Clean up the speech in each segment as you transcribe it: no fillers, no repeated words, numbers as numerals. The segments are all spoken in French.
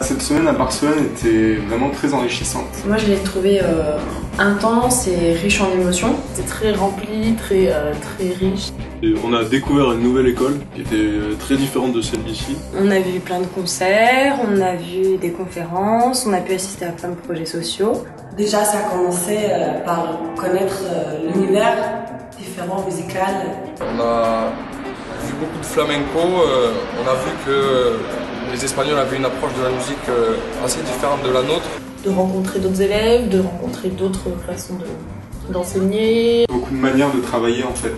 Cette semaine à Barcelone était vraiment très enrichissante. Moi je l'ai trouvée intense et riche en émotions. C'est très rempli, très riche. Et on a découvert une nouvelle école qui était très différente de celle d'ici. On a vu plein de concerts, on a vu des conférences, on a pu assister à plein de projets sociaux. Déjà ça a commencé par connaître l'univers différent musical. On a vu beaucoup de flamenco, on a vu que les Espagnols avaient une approche de la musique assez différente de la nôtre. De rencontrer d'autres élèves, de rencontrer d'autres façons d'enseigner. Beaucoup de manières de travailler en fait,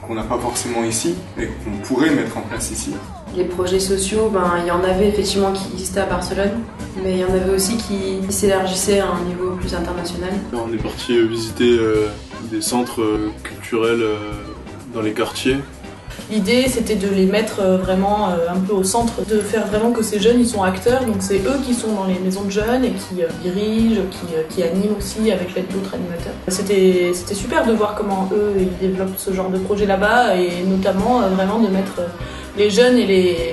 qu'on n'a pas forcément ici, mais qu'on pourrait mettre en place ici. Les projets sociaux, il y en avait effectivement qui existaient à Barcelone, mais il y en avait aussi qui s'élargissaient à un niveau plus international. On est parti visiter des centres culturels dans les quartiers. L'idée c'était de les mettre vraiment un peu au centre, de faire vraiment que ces jeunes ils sont acteurs, donc c'est eux qui sont dans les maisons de jeunes et qui dirigent, qui animent aussi avec l'aide d'autres animateurs. C'était super de voir comment eux ils développent ce genre de projet là-bas et notamment vraiment de mettre les jeunes et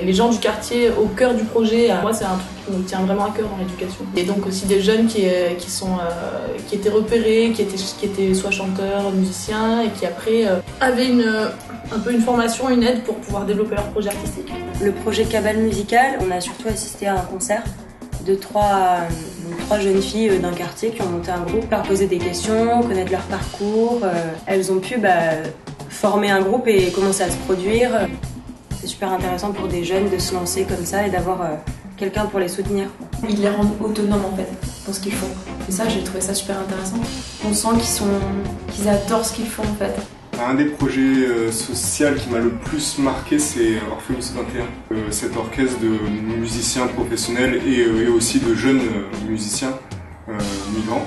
les gens du quartier au cœur du projet. Moi c'est un truc qui me tient vraiment à cœur dans l'éducation. Et donc aussi des jeunes qui étaient repérés, qui étaient soit chanteurs, musiciens et qui après avaient un peu une formation, une aide pour pouvoir développer leur projet artistique. Le projet Cabale Musical, on a surtout assisté à un concert de trois jeunes filles d'un quartier qui ont monté un groupe, leur poser des questions, connaître leur parcours. Elles ont pu former un groupe et commencer à se produire. C'est super intéressant pour des jeunes de se lancer comme ça et d'avoir quelqu'un pour les soutenir. Ils les rendent autonomes en fait dans ce qu'ils font. Et ça, j'ai trouvé ça super intéressant. On sent qu'ils adorent ce qu'ils font en fait. Un des projets sociaux qui m'a le plus marqué, c'est Orpheus 21. Cet orchestre de musiciens professionnels et aussi de jeunes musiciens migrants.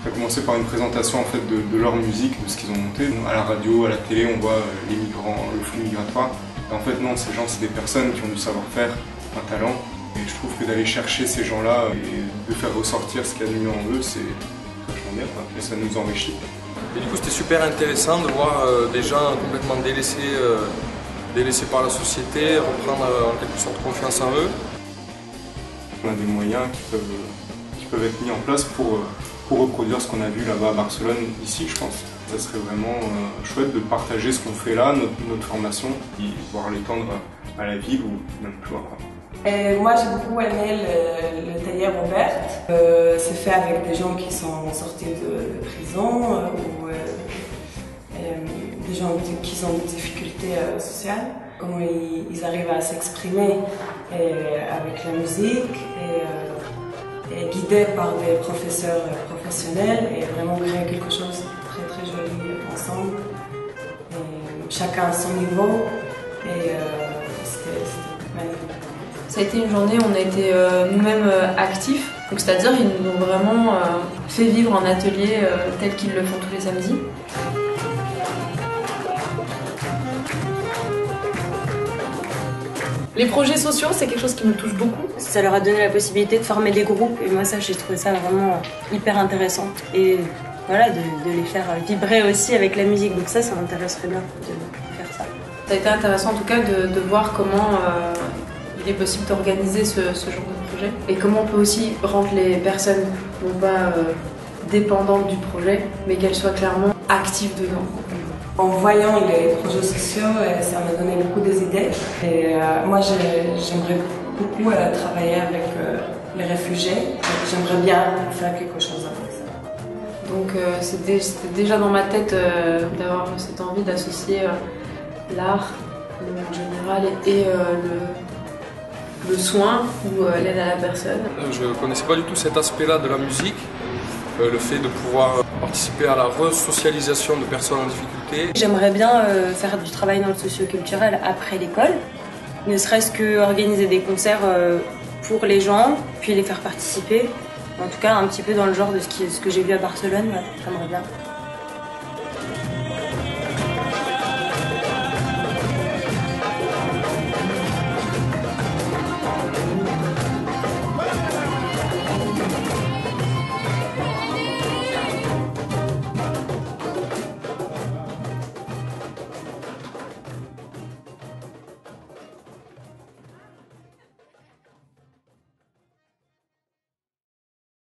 Ça a commencé par une présentation en fait de leur musique, de ce qu'ils ont monté. À la radio, à la télé, on voit les migrants, le flux migratoire. Et en fait non, ces gens c'est des personnes qui ont du savoir-faire, un talent. Et je trouve que d'aller chercher ces gens-là et de faire ressortir ce qu'il y a de mieux en eux, c'est vachement bien, et ça nous enrichit. Et du coup c'était super intéressant de voir des gens complètement délaissés par la société, reprendre en quelque sorte confiance en eux. On a des moyens qui peuvent être mis en place pour reproduire ce qu'on a vu là-bas à Barcelone, ici je pense. Ça serait vraiment chouette de partager ce qu'on fait là, notre formation, et pouvoir l'étendre à la ville ou même plus loin. Moi j'ai beaucoup aimé le Taller ouverte. C'est fait avec des gens qui sont sortis de prison ou des gens qui ont des difficultés sociales. Comment ils arrivent à s'exprimer avec la musique et guidés par des professeurs professionnels et vraiment créer quelque chose de très très joli ensemble. Chacun à son niveau et c'était magnifique. Ça a été une journée où on a été nous-mêmes actifs, donc c'est-à-dire ils nous ont vraiment fait vivre un atelier tel qu'ils le font tous les samedis. Les projets sociaux, c'est quelque chose qui me touche beaucoup. Ça leur a donné la possibilité de former des groupes et moi ça j'ai trouvé ça vraiment hyper intéressant. Et voilà, de les faire vibrer aussi avec la musique, donc ça m'intéresserait bien de faire ça. Ça a été intéressant en tout cas de voir comment il est possible d'organiser ce genre de projet et comment on peut aussi rendre les personnes non pas dépendantes du projet, mais qu'elles soient clairement actives dedans. En voyant les projets sociaux, ça m'a donné beaucoup d'idées. Et moi, j'aimerais beaucoup travailler avec les réfugiés. J'aimerais bien faire quelque chose avec ça. Donc c'était déjà dans ma tête d'avoir cette envie d'associer l'art en général et le soin ou l'aide à la personne. Je ne connaissais pas du tout cet aspect-là de la musique. Le fait de pouvoir participer à la resocialisation de personnes en difficulté. J'aimerais bien faire du travail dans le socio-culturel après l'école, ne serait-ce que organiser des concerts pour les gens, puis les faire participer. En tout cas, un petit peu dans le genre de ce que j'ai vu à Barcelone, ouais, j'aimerais bien.